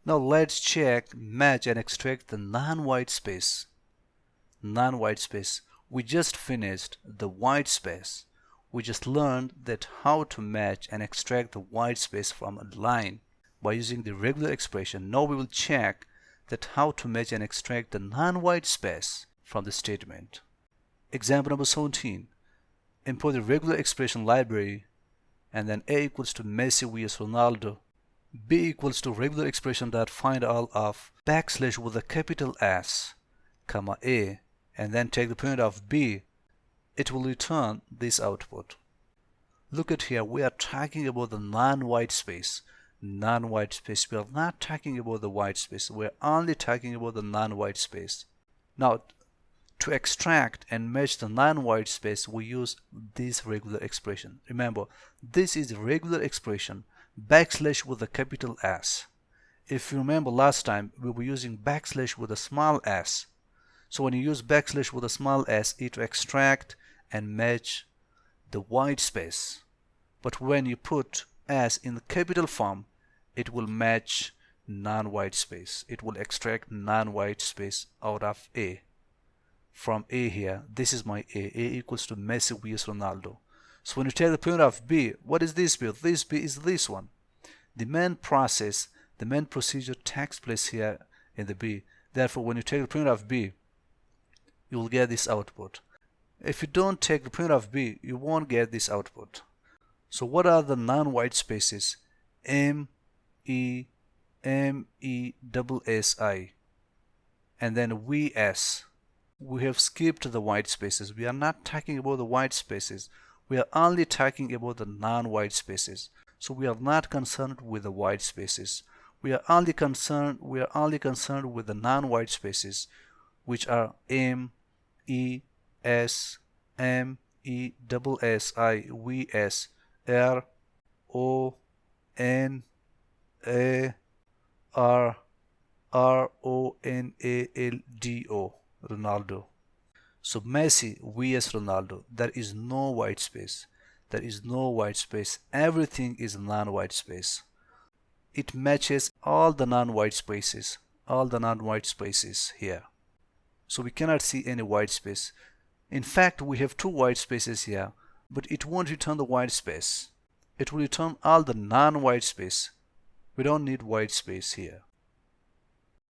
Now let's check, match and extract the non-white space. Non-white space. We just finished the white space. We just learned that how to match and extract the white space from a line by using the regular expression. Now we will check that how to match and extract the non-white space from the statement. Example number 17. Import the regular expression library and then A equals to Messi vs Ronaldo. B equals to regular expression that find all of backslash with a capital S, comma A, and then take the point of B. It will return this output. Look at here, we are talking about the non-white space. Non-white space. We are not talking about the white space. We are only talking about the non-white space. Now, to extract and match the non-white space, we use this regular expression. Remember, this is regular expression, backslash with a capital S. If you remember last time, we were using backslash with a small s. So when you use backslash with a small s, it will extract and match the white space. But when you put s in the capital form, it will match non-white space. It will extract non-white space out of A. From A here, this is my A. A equals to Messi vs Ronaldo. So when you take the point of B, what is this B? This B is this one. The main process, the main procedure takes place here in the B. Therefore, when you take the point of B, you will get this output. If you don't take the point of B, you won't get this output. So what are the non-white spaces? M, E, M, E, double S, I. And then VS. We have skipped the white spaces. We are not talking about the white spaces. We are only talking about the non-white spaces. So we are not concerned with the white spaces. We are only concerned with the non-white spaces, which are M, E, S, M, E, double S, I, V, S, R, O, N, A, R, R, O, N, A, L, D, O, Ronaldo. So Messi vs Ronaldo, there is no white space. There is no white space. Everything is non-white space. It matches all the non-white spaces. All the non-white spaces here. So we cannot see any white space. In fact, we have two white spaces here, but it won't return the white space. It will return all the non-white space. We don't need white space here.